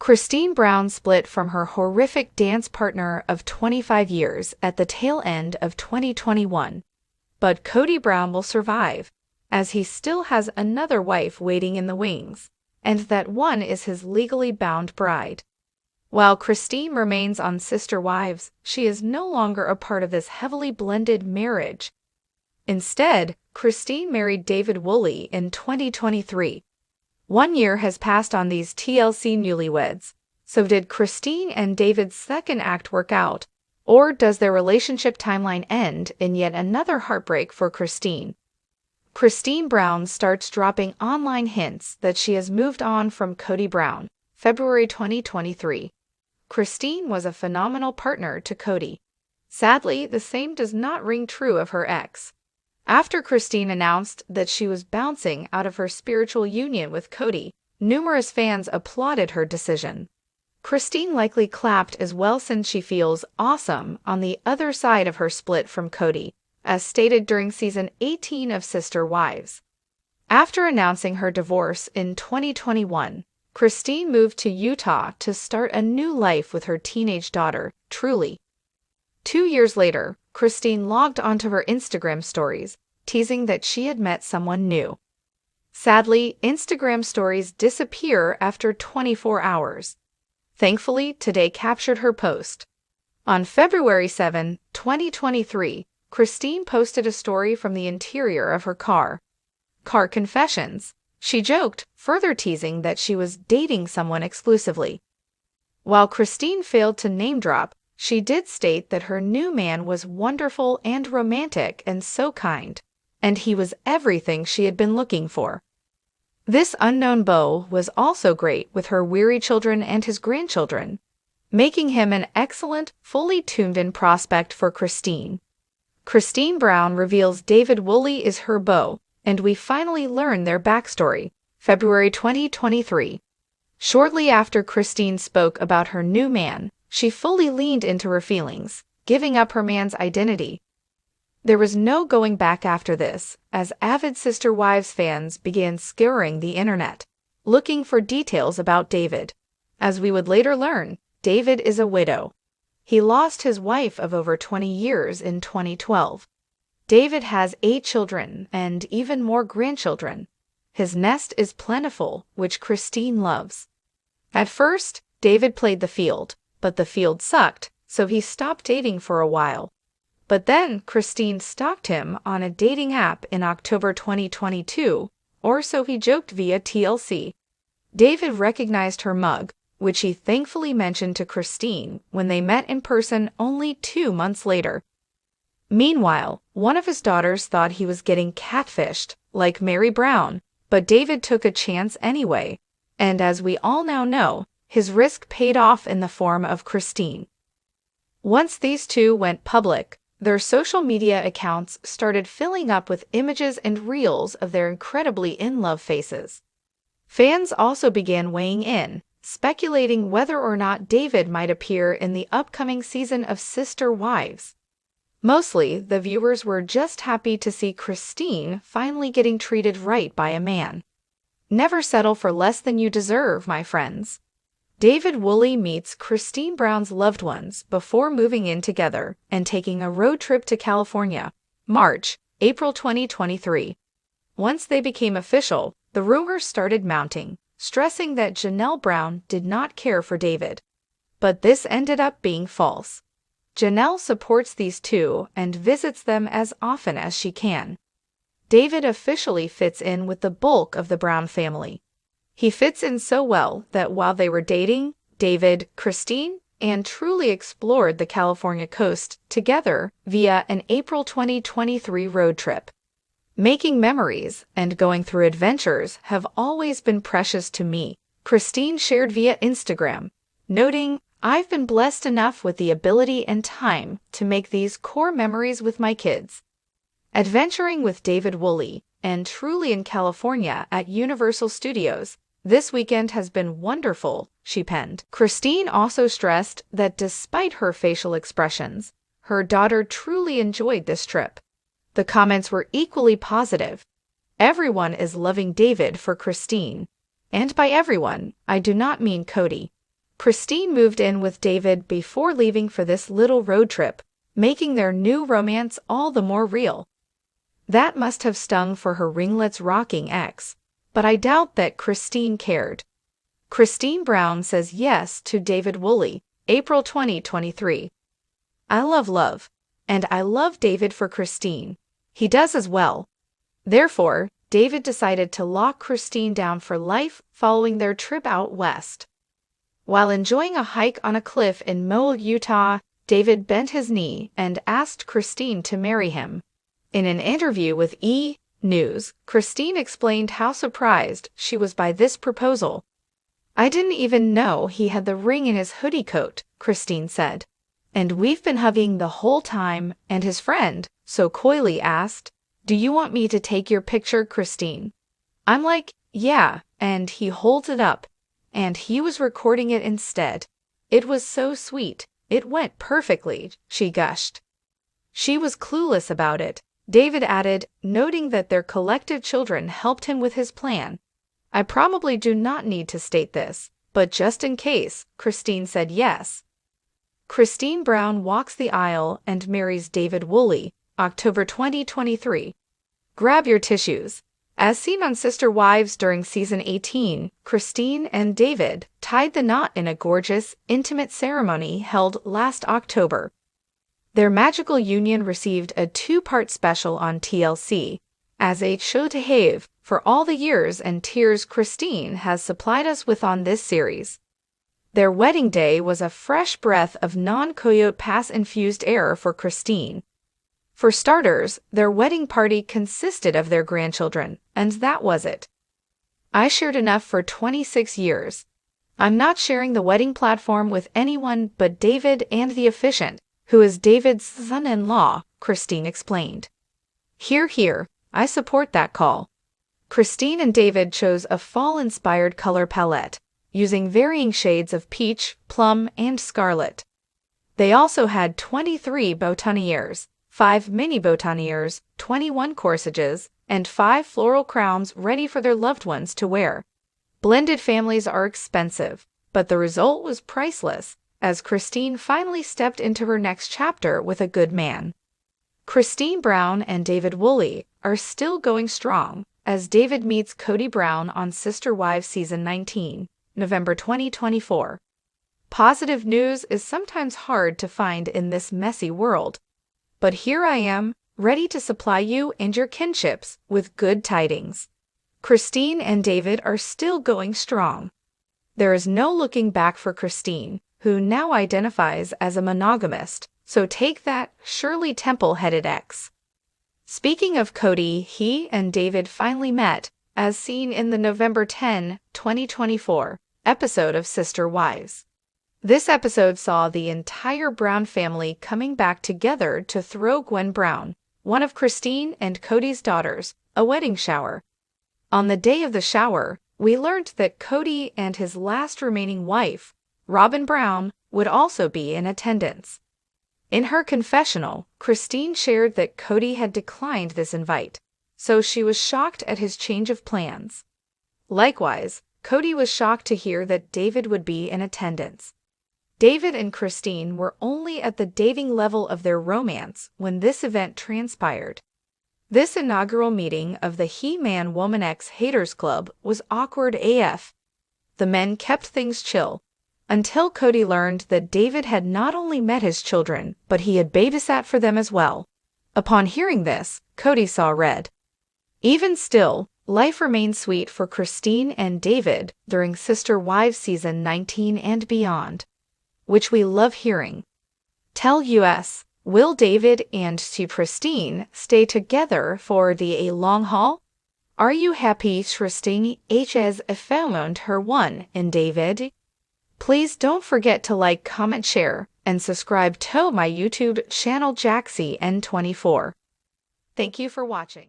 Christine Brown split from her horrific dance partner of 25 years at the tail end of 2021. But Kody Brown will survive, as he still has another wife waiting in the wings, and that one is his legally bound bride. While Christine remains on Sister Wives, she is no longer a part of this heavily blended marriage. Instead, Christine married David Woolley in 2023. 1 year has passed on these TLC newlyweds. So did Christine and David's second act work out? Or does their relationship timeline end in yet another heartbreak for Christine? Christine Brown starts dropping online hints that she has moved on from Kody Brown. February 2023. Christine was a phenomenal partner to Kody. Sadly, the same does not ring true of her ex. After Christine announced that she was bouncing out of her spiritual union with Kody, numerous fans applauded her decision. Christine likely clapped as well since she feels awesome on the other side of her split from Kody, as stated during season 18 of Sister Wives. After announcing her divorce in 2021, Christine moved to Utah to start a new life with her teenage daughter, Truly. 2 years later, Christine logged onto her Instagram stories, teasing that she had met someone new. Sadly, Instagram stories disappear after 24 hours. Thankfully, Today captured her post. On February 7, 2023, Christine posted a story from the interior of her car. Car confessions. She joked, further teasing that she was dating someone exclusively. While Christine failed to name drop, she did state that her new man was wonderful and romantic and so kind, and he was everything she had been looking for. This unknown beau was also great with her weary children and his grandchildren, making him an excellent, fully tuned-in prospect for Christine. Christine Brown reveals David Woolley is her beau, and we finally learn their backstory. February 2023. Shortly after Christine spoke about her new man, she fully leaned into her feelings, giving up her man's identity. There was no going back after this, as avid Sister Wives fans began scouring the internet, looking for details about David. As we would later learn, David is a widow. He lost his wife of over 20 years in 2012. David has 8 children and even more grandchildren. His nest is plentiful, which Christine loves. At first, David played the field, but the field sucked, so he stopped dating for a while. But then Christine stalked him on a dating app in October 2022, or so he joked via TLC. David recognized her mug, which he thankfully mentioned to Christine when they met in person only 2 months later. Meanwhile, one of his daughters thought he was getting catfished, like Mary Brown, but David took a chance anyway, and as we all now know, his risk paid off in the form of Christine. Once these two went public, their social media accounts started filling up with images and reels of their incredibly in-love faces. Fans also began weighing in, speculating whether or not David might appear in the upcoming season of Sister Wives. Mostly, the viewers were just happy to see Christine finally getting treated right by a man. Never settle for less than you deserve, my friends. David Woolley meets Christine Brown's loved ones before moving in together and taking a road trip to California, April 2023. Once they became official, the rumors started mounting, stressing that Janelle Brown did not care for David. But this ended up being false. Janelle supports these two and visits them as often as she can. David officially fits in with the bulk of the Brown family. He fits in so well that while they were dating, David, Christine, and Truly explored the California coast together via an April 2023 road trip. Making memories and going through adventures have always been precious to me, Christine shared via Instagram, noting, "I've been blessed enough with the ability and time to make these core memories with my kids." Adventuring with David Woolley and Truly in California at Universal Studios this weekend has been wonderful, she penned. Christine also stressed that despite her facial expressions, her daughter truly enjoyed this trip. The comments were equally positive. Everyone is loving David for Christine. And by everyone, I do not mean Kody. Christine moved in with David before leaving for this little road trip, making their new romance all the more real. That must have stung for her ringlets rocking ex, but I doubt that Christine cared. Christine Brown says yes to David Woolley, April 2023. I love, and I love David for Christine. He does as well. Therefore, David decided to lock Christine down for life following their trip out west. While enjoying a hike on a cliff in Moel, Utah, David bent his knee and asked Christine to marry him. In an interview with E! News, Christine explained how surprised she was by this proposal. I didn't even know he had the ring in his hoodie coat, Christine said. And we've been hugging the whole time, and his friend so coyly asked, "Do you want me to take your picture, Christine?" I'm like, "Yeah," and he holds it up. And he was recording it instead. It was so sweet. It went perfectly, she gushed. She was clueless about it, David added, noting that their collective children helped him with his plan. I probably do not need to state this, but just in case, Christine said yes. Christine Brown walks the aisle and marries David Woolley, October 2023. Grab your tissues. As seen on Sister Wives during season 18, Christine and David tied the knot in a gorgeous, intimate ceremony held last October. Their magical union received a 2-part special on TLC, as a show to have for all the years and tears Christine has supplied us with on this series. Their wedding day was a fresh breath of non-Coyote Pass-infused air for Christine. For starters, their wedding party consisted of their grandchildren, and that was it. I shared enough for 26 years. I'm not sharing the wedding platform with anyone but David and the officiant, who is David's son-in-law, Christine explained. Hear, I support that call. Christine and David chose a fall-inspired color palette, using varying shades of peach, plum, and scarlet. They also had 23 boutonnieres, 5 mini boutonnieres, 21 corsages, and 5 floral crowns ready for their loved ones to wear. Blended families are expensive, but the result was priceless, as Christine finally stepped into her next chapter with a good man. Christine Brown and David Woolley are still going strong, as David meets Cody Brown on Sister Wives Season 19, November 2024. Positive news is sometimes hard to find in this messy world. But here I am, ready to supply you and your kinships with good tidings. Christine and David are still going strong. There is no looking back for Christine, who now identifies as a monogamist, so take that, Shirley Temple-headed ex. Speaking of Cody, he and David finally met, as seen in the November 10, 2024, episode of Sister Wives. This episode saw the entire Brown family coming back together to throw Gwen Brown, one of Christine and Cody's daughters, a wedding shower. On the day of the shower, we learned that Cody and his last remaining wife, Robin Brown, would also be in attendance. In her confessional, Christine shared that Cody had declined this invite, so she was shocked at his change of plans. Likewise, Cody was shocked to hear that David would be in attendance. David and Christine were only at the dating level of their romance when this event transpired. This inaugural meeting of the He-Man Woman X Haters Club was awkward AF. The men kept things chill, until Cody learned that David had not only met his children, but he had babysat for them as well. Upon hearing this, Cody saw red. Even still, life remained sweet for Christine and David during Sister Wives Season 19 and beyond, which we love hearing. Tell us, will David and Christine stay together for the long haul? Are you happy Christine has found her one in David? Please don't forget to like, comment, share, and subscribe to my YouTube channel Jaxcey N24. Thank you for watching.